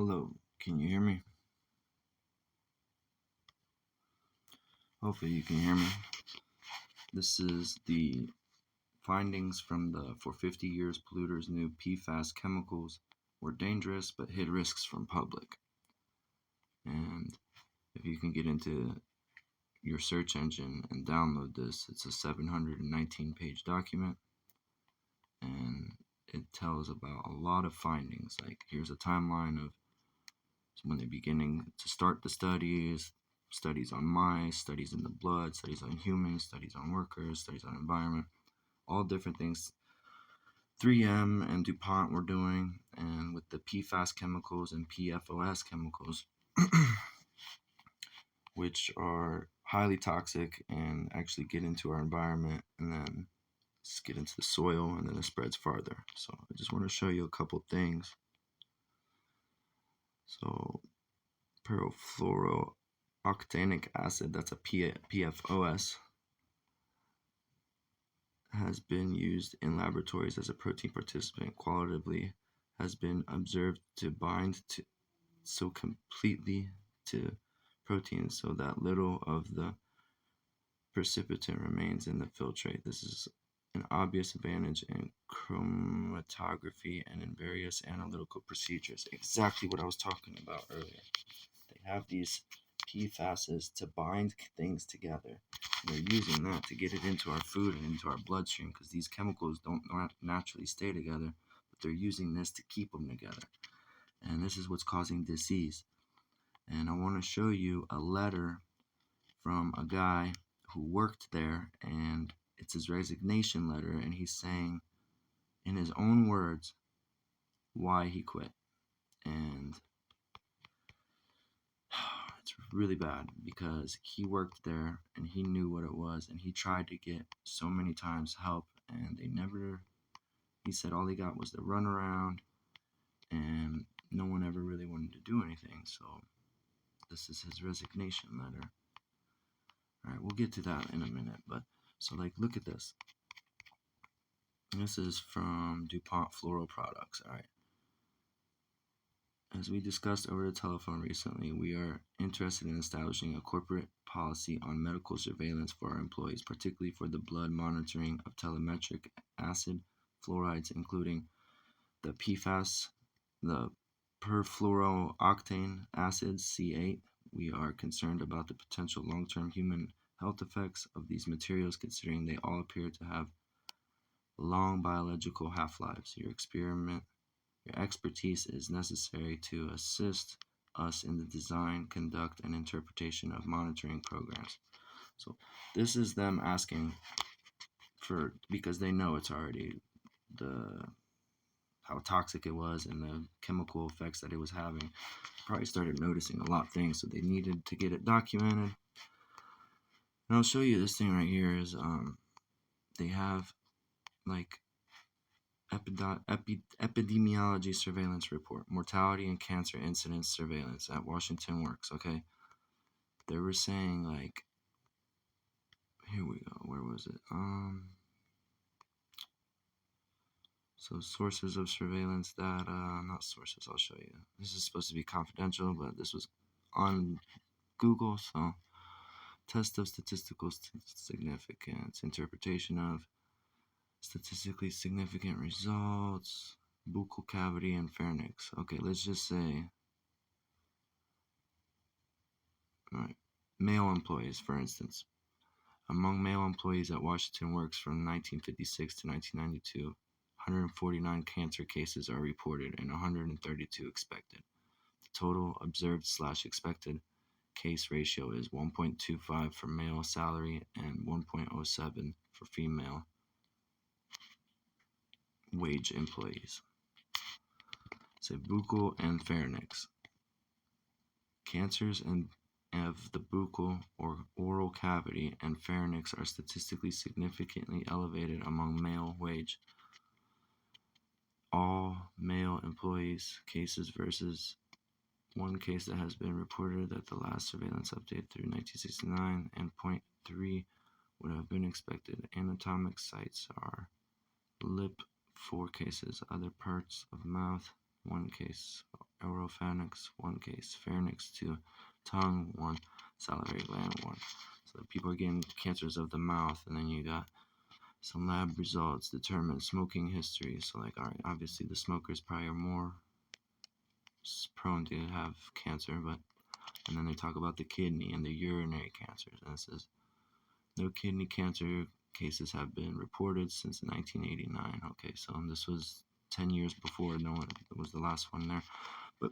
Hello, can you hear me? Hopefully you can hear me. This is the findings from the For 50 Years Polluters Knew PFAS Chemicals Were Dangerous but Hid Risks from Public. And if you can get into your search engine and download this, it's a 719-page document. And it tells about a lot of findings. Like, here's a timeline of when they're beginning to start the studies on mice, studies in the blood, studies on humans, studies on workers, studies on environment, all different things 3M and Dupont were doing, and with the PFAS chemicals and PFOS chemicals, which are highly toxic and actually get into our environment and then get into the soil, and then it spreads farther. So I just want to show you a couple things. So perfluorooctanic acid, that's a PFOS, has been used in laboratories as a protein participant. Qualitatively has been observed to bind to so completely to proteins so that little of the precipitant remains in the filtrate. This is an obvious advantage in chromatography and in various analytical procedures. Exactly what I was talking about earlier. They have these PFASs to bind things together. They're using that to get it into our food and into our bloodstream, because these chemicals don't naturally stay together, but they're using this to keep them together. And this is what's causing disease. And I want to show you a letter from a guy who worked there, and it's his resignation letter, and he's saying in his own words why he quit. And it's really bad because he worked there and he knew what it was, and he tried to get so many times help, and he said all he got was the runaround, and no one ever really wanted to do anything. So this is his resignation letter. Alright, we'll get to that in a minute, but so look at this. This is from Dupont Floral Products. Alright. As we discussed over the telephone recently, we are interested in establishing a corporate policy on medical surveillance for our employees, particularly for the blood monitoring of telemetric acid fluorides, including the PFAS, the perfluorooctane acids, C8. We are concerned about the potential long-term human health effects of these materials, considering they all appear to have long biological half-lives. Your expertise is necessary to assist us in the design, conduct, and interpretation of monitoring programs. So this is them asking for, because they know it's already how toxic it was and the chemical effects that it was having. Probably started noticing a lot of things, so they needed to get it documented. And I'll show you this thing right here is they have epidemiology surveillance report, mortality and cancer incidence surveillance at Washington Works. Okay, they were saying here we go, where was it? So sources of surveillance data, not sources, I'll show you. This is supposed to be confidential, but this was on Google. So test of statistical significance, interpretation of statistically significant results, buccal cavity, and pharynx. Okay, let's just say, alright, male employees, for instance. Among male employees at Washington Works from 1956 to 1992, 149 cancer cases are reported and 132 expected. The total observed/expected case ratio is 1.25 for male salary and 1.07 for female wage employees. So buccal and pharynx. Cancers of the buccal or oral cavity and pharynx are statistically significantly elevated among male wage. All male employees cases versus one case that has been reported at the last surveillance update through 1969, and 0.3 would have been expected. Anatomic sites are lip, 4 cases, other parts of mouth, 1 case, oropharynx, 1 case. Pharynx, 2. Tongue, 1. Salivary gland, 1. So people are getting cancers of the mouth. And then you got some lab results determine smoking history. So, like, all right, obviously the smokers probably are more prone to have cancer, but and then they talk about the kidney and the urinary cancers, and it says no kidney cancer cases have been reported since 1989. Okay, so this was 10 years before. No one, it was the last one there, but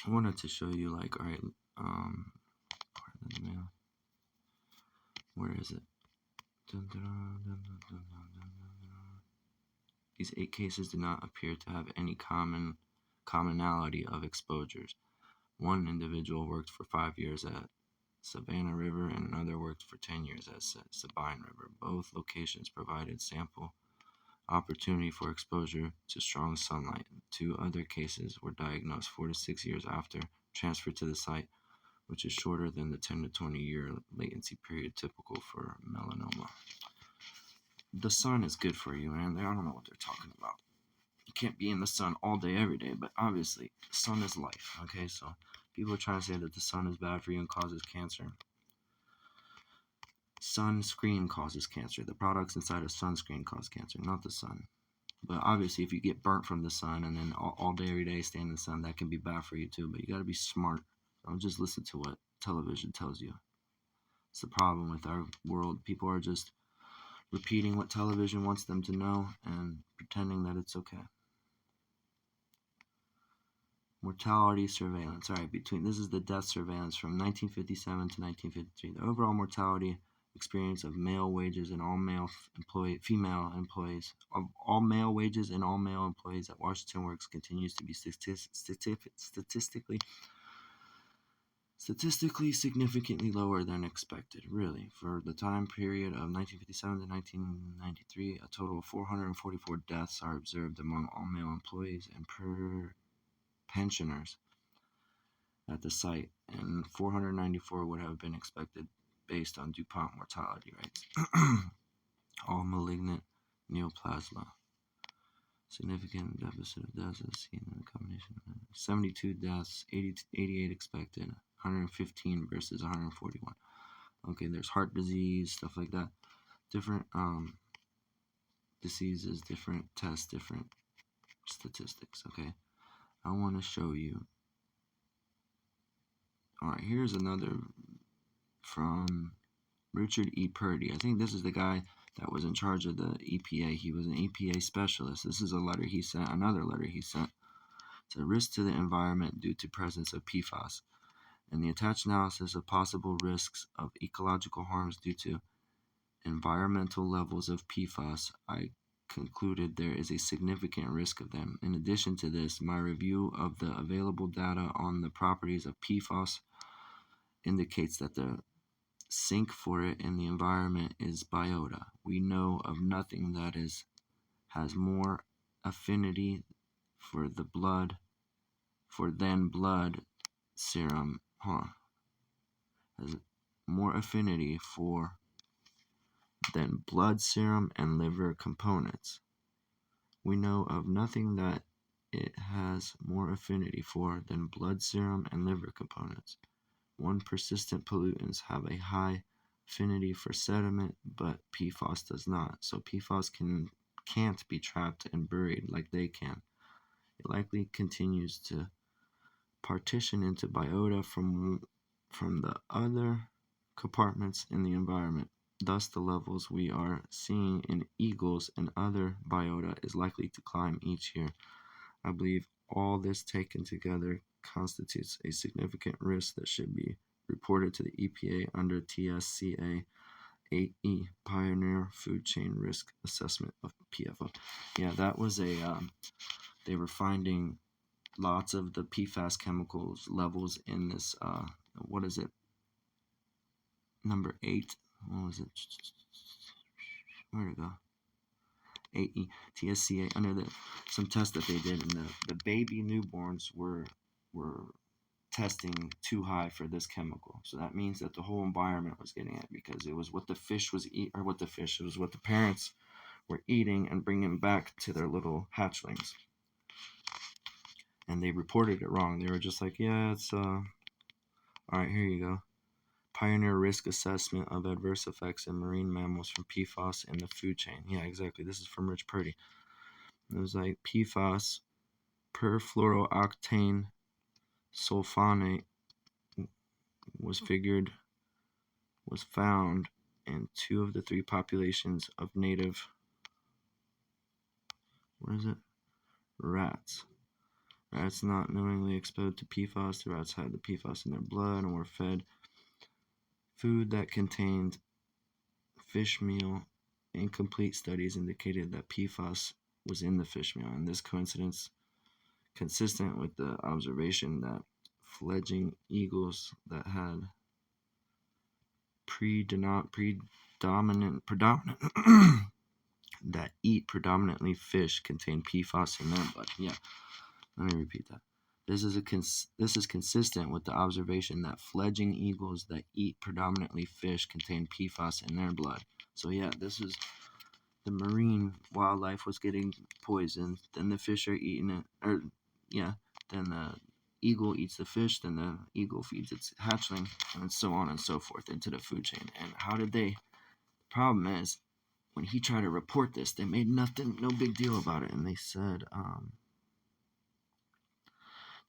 I wanted to show you, like, all right, where is it? These 8 cases do not appear to have any commonality of exposures. One individual worked for 5 years at Savannah River and another worked for 10 years at Sabine River. Both locations provided sample opportunity for exposure to strong sunlight. 2 other cases were diagnosed 4 to 6 years after transfer to the site, which is shorter than the 10 to 20 year latency period typical for melanoma. The sun is good for you, man. I don't know what they're talking about. You can't be in the sun all day, every day, but obviously, the sun is life, okay? So, people are trying to say that the sun is bad for you and causes cancer. Sunscreen causes cancer. The products inside of sunscreen cause cancer, not the sun. But obviously, if you get burnt from the sun and then all day, every day, stay in the sun, that can be bad for you too. But you got to be smart. Don't just listen to what television tells you. It's the problem with our world. People are just repeating what television wants them to know and pretending that it's okay. Mortality surveillance. All right, this is the death surveillance from 1957 to 1953. The overall mortality experience of male wages and all female employees of all male wages and all male employees at Washington Works continues to be statistically significantly lower than expected. Really, for the time period of 1957 to 1993, a total of 444 deaths are observed among all male employees and pensioners at the site, and 494 would have been expected based on Dupont mortality rates. All malignant neoplasma. Significant deficit of deaths is seen in the combination of 72 deaths, 88 expected, 115 versus 141. Okay, there's heart disease, stuff like that. Different diseases, different tests, different statistics, okay? I want to show you. Alright, here's another from Richard E. Purdy. I think this is the guy that was in charge of the EPA. He was an EPA specialist. This is a letter he sent, another letter he sent. It's a risk to the environment due to presence of PFAS. And the attached analysis of possible risks of ecological harms due to environmental levels of PFAS, I concluded there is a significant risk of them. In addition to this, my review of the available data on the properties of PFAS indicates that the sink for it in the environment is biota. We know of nothing that has more affinity for the blood than blood serum, has more affinity for than blood serum and liver components. We know of nothing that it has more affinity for than blood serum and liver components. One, persistent pollutants have a high affinity for sediment, but PFAS does not. So PFAS can't be trapped and buried like they can. It likely continues to partition into biota from the other compartments in the environment. Thus, the levels we are seeing in eagles and other biota is likely to climb each year. I believe all this taken together constitutes a significant risk that should be reported to the EPA under TSCA 8E, Pioneer Food Chain Risk Assessment of PFO. Yeah, that was they were finding lots of the PFAS chemicals levels in this, what is it? Number 8. What was it? Where'd it go? 8E, TSCA, under some tests that they did, and the baby newborns were testing too high for this chemical. So that means that the whole environment was getting it, because it was what the fish was it was what the parents were eating and bringing back to their little hatchlings. and they reported it wrong. They were just like, yeah, it's all right, here you go. Pioneer risk assessment of adverse effects in marine mammals from PFAS in the food chain. Yeah, exactly. This is from Rich Purdy. It was like PFAS, perfluorooctane sulfonate, was found in 2 of the 3 populations of native, rats. Rats not knowingly exposed to PFAS. The rats had the PFAS in their blood and were fed food that contained fish meal. Incomplete studies indicated that PFAS was in the fish meal, and this coincidence consistent with the observation that fledgling eagles that had predominant that eat predominantly fish contain PFAS in their blood. Yeah, let me repeat that. This is consistent with the observation that fledgling eagles that eat predominantly fish contain PFAS in their blood. So yeah, this is the marine wildlife was getting poisoned. Then the fish are eating it, then the eagle eats the fish. Then the eagle feeds its hatchling, and so on and so forth into the food chain. And how did they? The problem is, when he tried to report this, they made no big deal about it, and they said,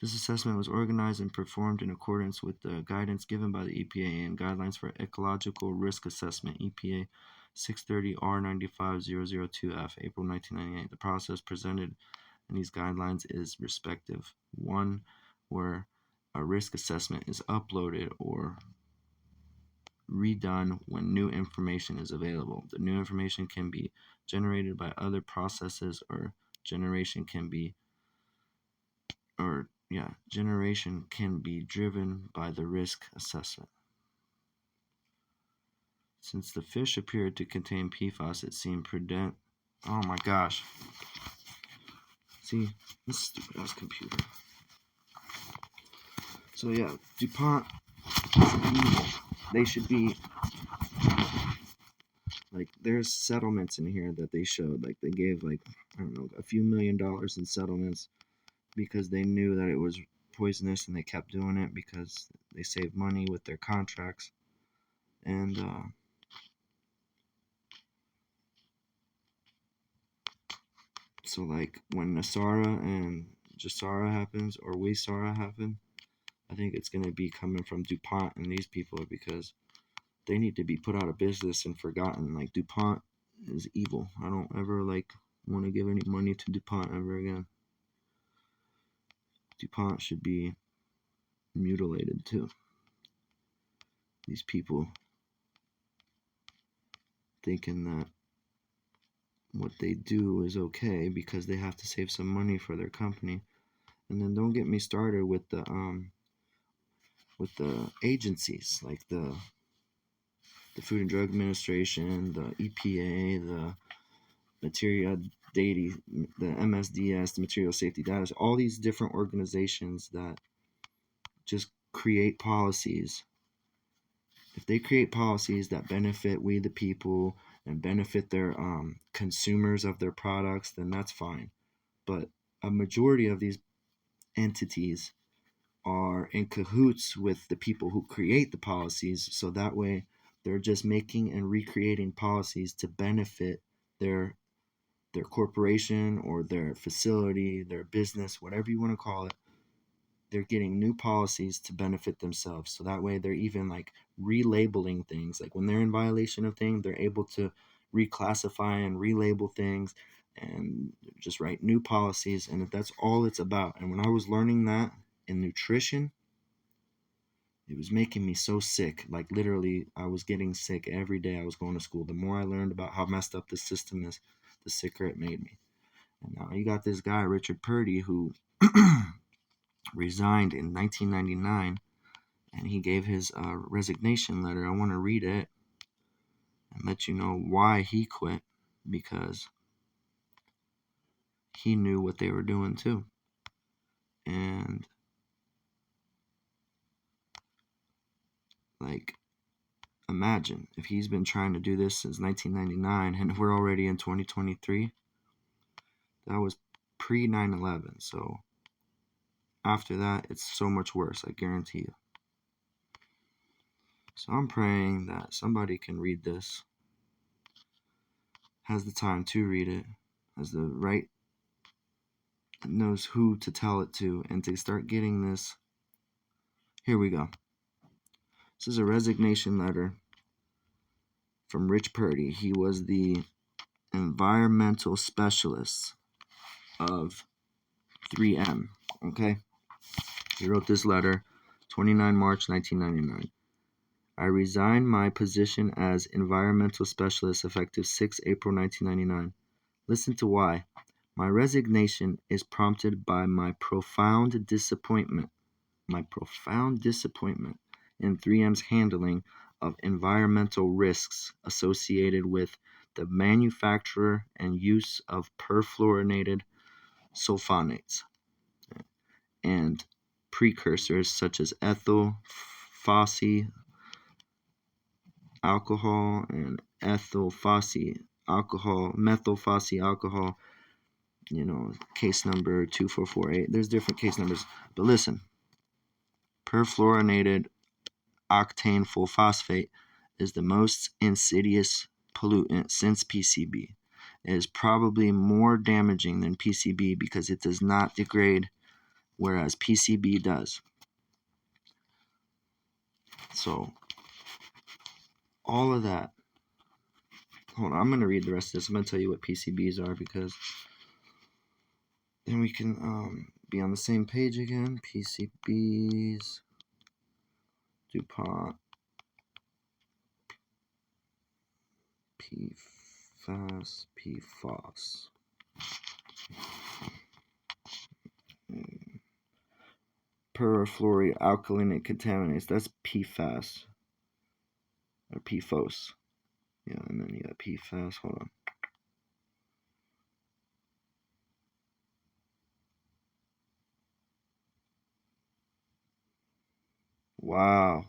this assessment was organized and performed in accordance with the guidance given by the EPA and Guidelines for Ecological Risk Assessment, EPA 630R95002F, April 1998. The process presented in these guidelines is respective. 1, where a risk assessment is uploaded or redone when new information is available. The new information can be generated by other processes, or generation can be driven by the risk assessment. Since the fish appeared to contain PFAS, it seemed prudent. Oh my gosh. See, this stupid ass computer. So yeah, Dupont is evil. They should be like, there's settlements in here that they showed. Like, they gave, like, I don't know, a few $1 million in settlements because they knew that it was poisonous, and they kept doing it because they saved money with their contracts. And so like when Nasara and Jasara happens, or Wisara happen, I think it's going to be coming from Dupont and these people, because they need to be put out of business and forgotten. Like, Dupont is evil. I don't ever want to give any money to Dupont ever again. Dupont should be mutilated too. These people thinking that what they do is okay because they have to save some money for their company. And then don't get me started with the agencies like the Food and Drug Administration, the EPA, the Material Data, the MSDS, the Material Safety Data, all these different organizations that just create policies. If they create policies that benefit we the people and benefit their consumers of their products, then that's fine. But a majority of these entities are in cahoots with the people who create the policies, so that way they're just making and recreating policies to benefit their corporation or their facility, their business, whatever you want to call it. They're getting new policies to benefit themselves. So that way they're even like relabeling things. Like when they're in violation of things, they're able to reclassify and relabel things and just write new policies. And if that's all it's about. And when I was learning that in nutrition, it was making me so sick. Like literally, I was getting sick every day I was going to school. The more I learned about how messed up the system is, the sicker it made me. And now you got this guy, Richard Purdy, who resigned in 1999, and he gave his resignation letter. I want to read it and let you know why he quit, because he knew what they were doing too. And like, imagine if he's been trying to do this since 1999 and we're already in 2023. That was pre 9/11. So after that, it's so much worse, I guarantee you. So I'm praying that somebody can read this, has the time to read it, has the right, knows who to tell it to, and to start getting this. Here we go. This is a resignation letter from Rich Purdy. He was the environmental specialist of 3M, okay? He wrote this letter 29 March 1999. I resign my position as environmental specialist effective 6 April 1999. Listen to why. My resignation is prompted by my profound disappointment in 3M's handling of environmental risks associated with the manufacture and use of perfluorinated sulfonates and precursors such as ethyl phosphy alcohol and ethyl phosphy alcohol, methyl phosphy alcohol, case number 2448. There's different case numbers. But listen, perfluorinated octane full phosphate is the most insidious pollutant since PCB. It is probably more damaging than PCB because it does not degrade, whereas PCB does. So, all of that. Hold on, I'm going to read the rest of this. I'm going to tell you what PCBs are because then we can be on the same page again. PCBs, Dupont, PFAS. Perfluoroalkyl contaminants. That's PFAS or PFOS. Yeah, and then you got PFAS. Hold on. Wow.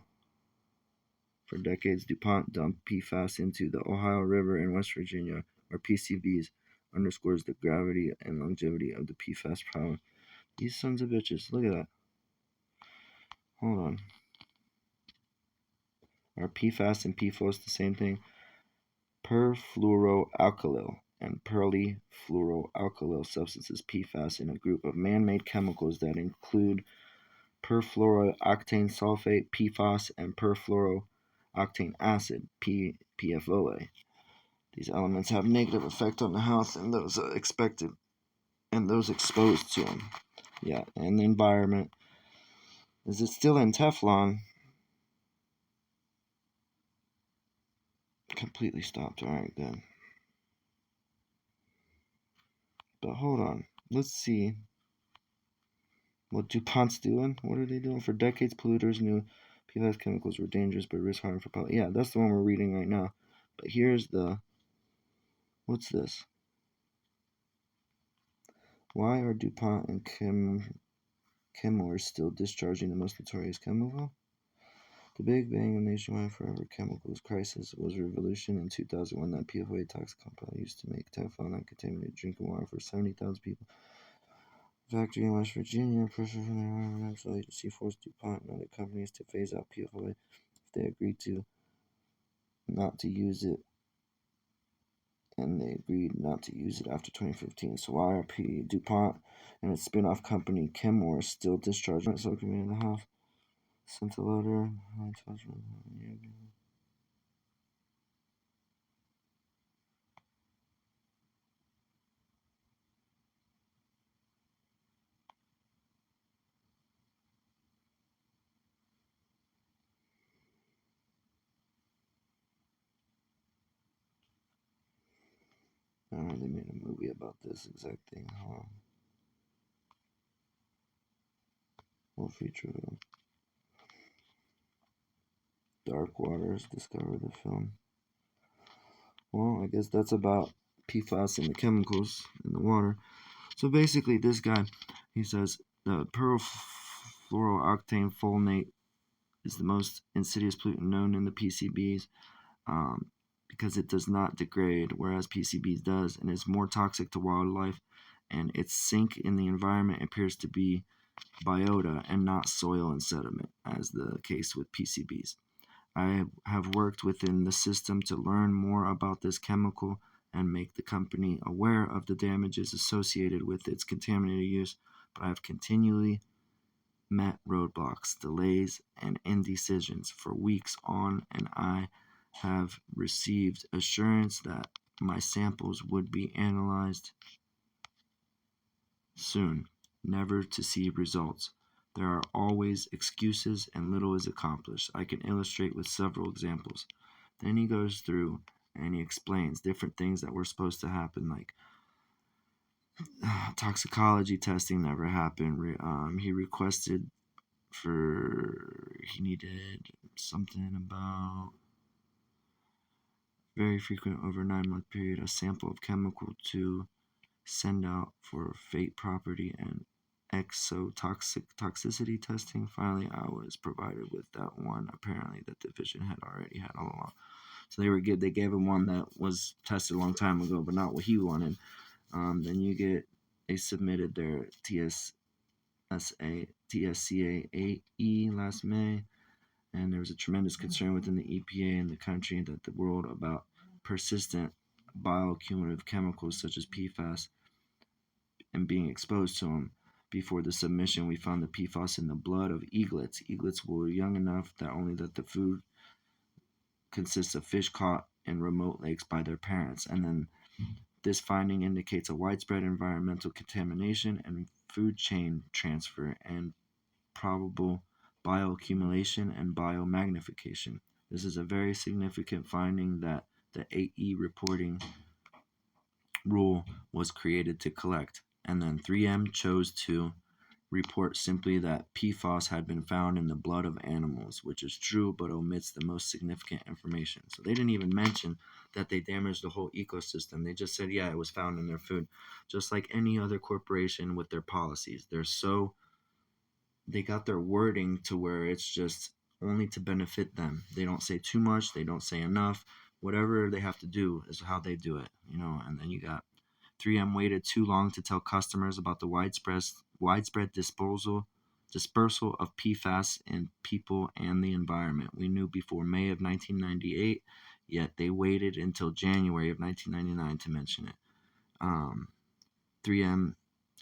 For decades, Dupont dumped PFAS into the Ohio River in West Virginia, where PCBs underscores the gravity and longevity of the PFAS problem. These sons of bitches. Look at that. Hold on. Are PFAS and PFOS the same thing? Perfluoroalkyl and polyfluoroalkyl substances, PFAS, in a group of man-made chemicals that include perfluorooctane sulfate, PFOS, and perfluorooctane acid, PFOA. These elements have negative effect on the health and those expected and those exposed to them. Yeah, and the environment. Is it still in Teflon? Completely stopped. Alright, good. But hold on. Let's see what DuPont's doing. What are they doing? For decades, polluters knew PFAS chemicals were dangerous but risk harm for public. Yeah, that's the one we're reading right now. But here's the... What's this? Why are DuPont and Chemours still discharging the most notorious chemical? The Big Bang of nationwide forever chemicals crisis was a revolution in 2001 that PFOA toxic compound used to make Teflon uncontaminated drinking water for 70,000 people. Factory in West Virginia, pressure from the environmental agency forced DuPont and other companies to phase out PFOA if they agreed not to use it, and they agreed not to use it after 2015. So why are DuPont and its spin-off company Chemours still discharging it? So it can be in the house. Sent a letter. They made a movie about this exact thing. What feature them? Dark Waters discovered the film. Well, I guess that's about PFAS and the chemicals in the water. So basically, this guy, he says the perfluorooctane fulminate is the most insidious pollutant known in the PCBs because it does not degrade, whereas PCBs does, and is more toxic to wildlife, and its sink in the environment appears to be biota and not soil and sediment, as the case with PCBs. I have worked within the system to learn more about this chemical and make the company aware of the damages associated with its contaminated use, but I have continually met roadblocks, delays, and indecisions for weeks on, and I have received assurance that my samples would be analyzed soon, never to see results. There are always excuses and little is accomplished. I can illustrate with several examples. Then he goes through and he explains different things that were supposed to happen, like toxicology testing never happened. He requested he needed something about very frequent over a 9-month period, a sample of chemical to send out for fate property and exotoxicity testing. Finally, I was provided with that one apparently that the division had already had all along. So they gave him one that was tested a long time ago, but not what he wanted. Then they submitted their TSCA-8E last May, and there was a tremendous concern within the EPA and the country and the world about persistent bioaccumulative chemicals such as PFAS and being exposed to them. Before the submission, we found the PFAS in the blood of eaglets. Eaglets were young enough that only that the food consists of fish caught in remote lakes by their parents. And then this finding indicates a widespread environmental contamination and food chain transfer and probable bioaccumulation and biomagnification. This is a very significant finding that the 8E reporting rule was created to collect. And then 3M chose to report simply that PFAS had been found in the blood of animals, which is true but omits the most significant information. So they didn't even mention that they damaged the whole ecosystem. They just said, yeah, it was found in their food. Just like any other corporation with their policies. They got their wording to where it's just only to benefit them. They don't say too much, they don't say enough. Whatever they have to do is how they do it, and then you got 3M waited too long to tell customers about the widespread dispersal of PFAS in people and the environment. We knew before May of 1998, yet they waited until January of 1999 to mention it. 3M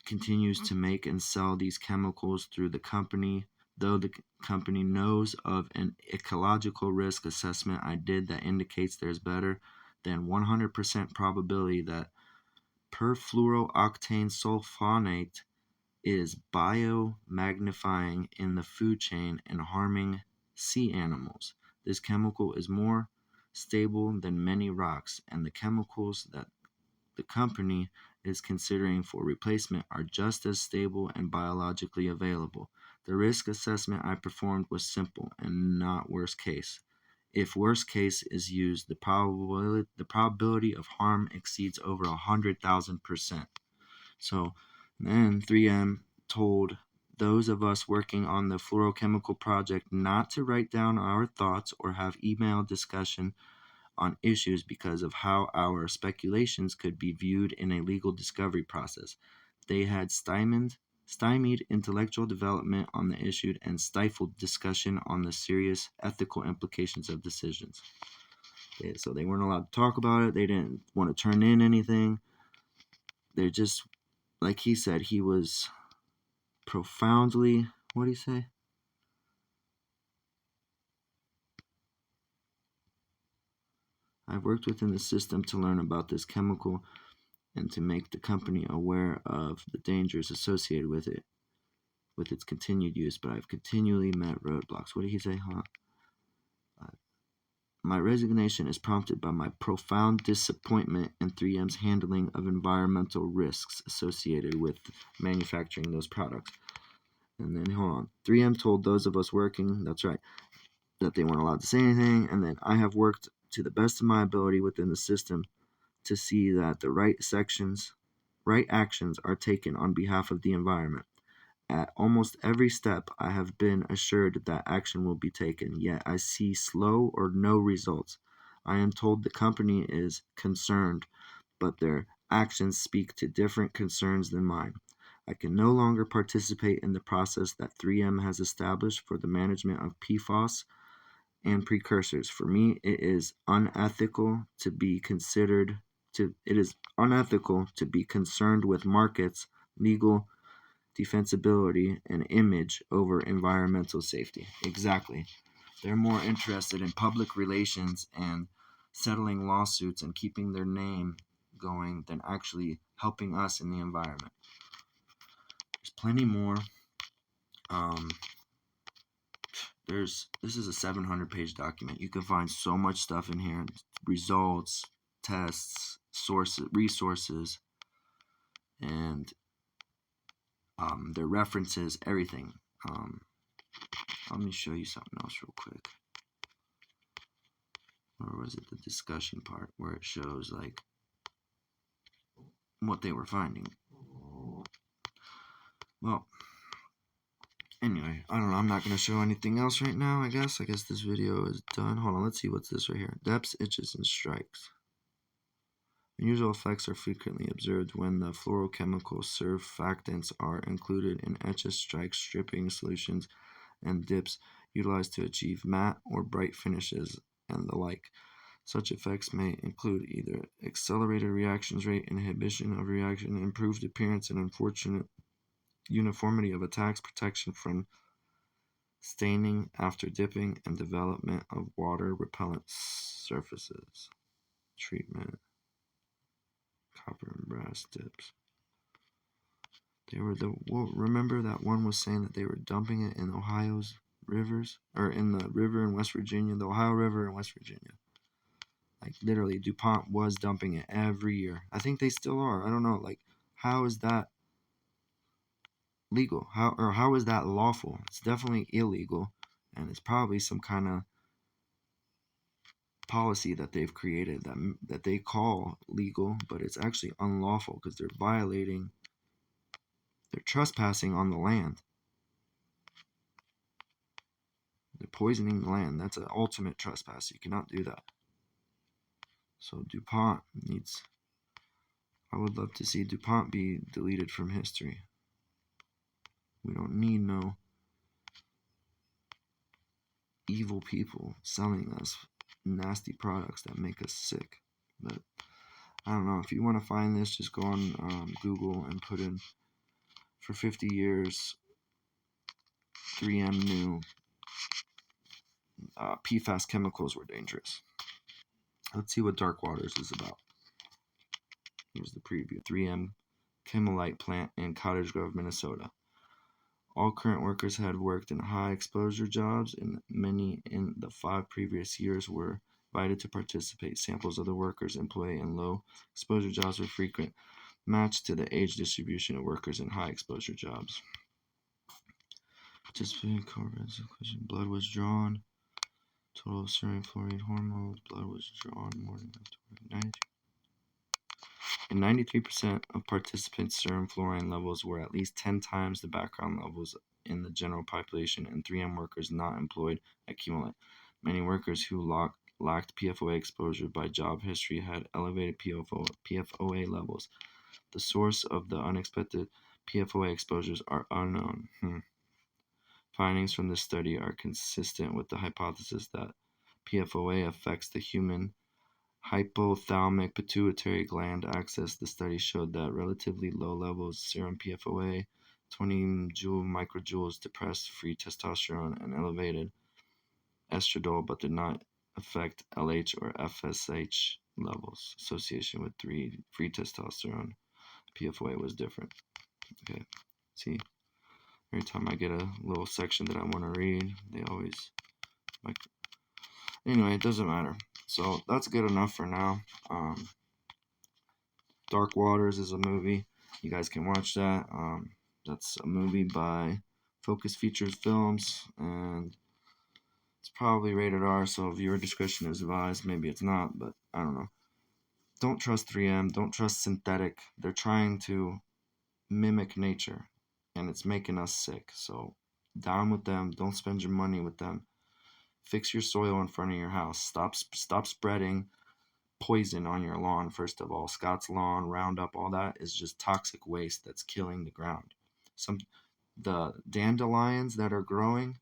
continues to make and sell these chemicals through the company, though the company knows of an ecological risk assessment I did that indicates there's better than 100% probability that perfluorooctane sulfonate is biomagnifying in the food chain and harming sea animals. This chemical is more stable than many rocks, and the chemicals that the company is considering for replacement are just as stable and biologically available. The risk assessment I performed was simple and not worst case. If worst case is used, the probability of harm exceeds over 100,000%. So then 3M told those of us working on the fluorochemical project not to write down our thoughts or have email discussion on issues because of how our speculations could be viewed in a legal discovery process. They had stymied intellectual development on the issue and stifled discussion on the serious ethical implications of decisions. So they weren't allowed to talk about it. They didn't want to turn in anything. They're just, like he said, he was profoundly, what did he say? I've worked within the system to learn about this chemical and to make the company aware of the dangers associated with its continued use, but I've continually met roadblocks. What did he say? My resignation is prompted by my profound disappointment in 3M's handling of environmental risks associated with manufacturing those products. And then, hold on. 3M told those of us working, that's right, that they weren't allowed to say anything. And then I have worked to the best of my ability within the system to see that the right actions are taken on behalf of the environment. At almost every step, I have been assured that action will be taken, yet I see slow or no results. I am told the company is concerned, but their actions speak to different concerns than mine. I can no longer participate in the process that 3M has established for the management of PFAS and precursors. For me, it is unethical to be concerned with markets, legal defensibility, and image over environmental safety. Exactly. They're more interested in public relations and settling lawsuits and keeping their name going than actually helping us in the environment. There's plenty more. This is a 700-page document. You can find so much stuff in here: results, tests, sources, resources, and their references, everything. Let me show you something else real quick. Or was it the discussion part where it shows like what they were finding? Well, anyway, I don't know. I'm not going to show anything else right now, I guess. I guess this video is done. Hold on, let's see what's this right here. Depths, itches, and strikes. Unusual effects are frequently observed when the fluorochemical surfactants are included in etches, strikes, stripping solutions, and dips utilized to achieve matte or bright finishes and the like. Such effects may include either accelerated reaction rate, inhibition of reaction, improved appearance, and unfortunate uniformity of attacks, protection from staining after dipping, and development of water repellent surfaces. Treatment. Copper and brass dips. Remember that one was saying that they were dumping it in Ohio's rivers, or in the river in West Virginia, the Ohio River in West Virginia. Like literally, Dupont was dumping it every year. I think they still are. I don't know. Like, how is that legal? How is that lawful? It's definitely illegal, and it's probably some kind of policy that they've created that they call legal, but it's actually unlawful because they're trespassing on the land. They're poisoning the land. That's an ultimate trespass. You cannot do that. So DuPont needs... I would love to see DuPont be deleted from history. We don't need no evil people selling us nasty products that make us sick. But I don't know. If you want to find this, just go on Google and put in for 50 years 3M knew PFAS chemicals were dangerous. Let's see what Dark Waters is about. Here's the preview. 3M Chemolite plant in Cottage Grove, Minnesota. All current workers had worked in high exposure jobs, and many in the 5 previous years were invited to participate. Samples of the workers employed in low exposure jobs were frequent, matched to the age distribution of workers in high exposure jobs. Participating blood was drawn. Total serum fluoride hormone blood was drawn more than 93. In 93% of participants, serum fluoride levels were at least 10 times the background levels in the general population, and 3M workers not employed at Chemolite. Many workers who lacked PFOA exposure by job history had elevated PFOA levels. The source of the unexpected PFOA exposures are unknown. Findings from this study are consistent with the hypothesis that PFOA affects the human hypothalamic pituitary gland axis. The study showed that relatively low levels of serum PFOA, 20 microjoules, depressed free testosterone and elevated estradiol, but did not affect LH or FSH levels. Association with free testosterone, PFOA was different. Okay, see, every time I get a little section that I want to read, they always like. Anyway, it doesn't matter. So that's good enough for now. Dark Waters is a movie. You guys can watch that. That's a movie by Focus Features Films, and it's probably rated R, so viewer discretion is advised. Maybe it's not, but I don't know. Don't trust 3M. Don't trust synthetic. They're trying to mimic nature, and it's making us sick. So down with them. Don't spend your money with them. Fix your soil in front of your house. Stop spreading poison on your lawn. First of all, Scott's lawn, Roundup, all that is just toxic waste that's killing the ground. The dandelions that are growing,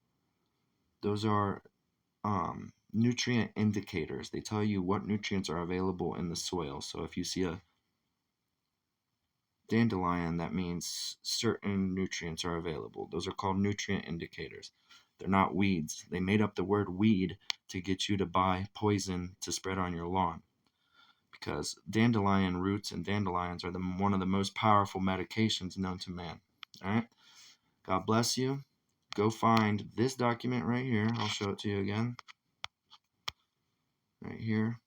those are nutrient indicators. They tell you what nutrients are available in the soil. So if you see a dandelion, that means certain nutrients are available. Those are called nutrient indicators. They're not weeds. They made up the word weed to get you to buy poison to spread on your lawn, because dandelion roots and dandelions are one of the most powerful medications known to man. All right? God bless you. Go find this document right here. I'll show it to you again. Right here.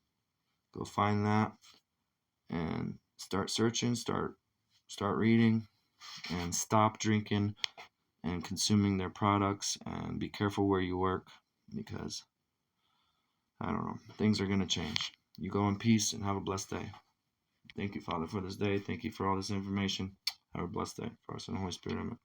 Go find that and start searching, start reading, and stop drinking and consuming their products, and be careful where you work, because I don't know, things are going to change. You go in peace and have a blessed day. Thank you, Father, for this day. Thank you for all this information. Have a blessed day. For us in the Holy Spirit. Amen.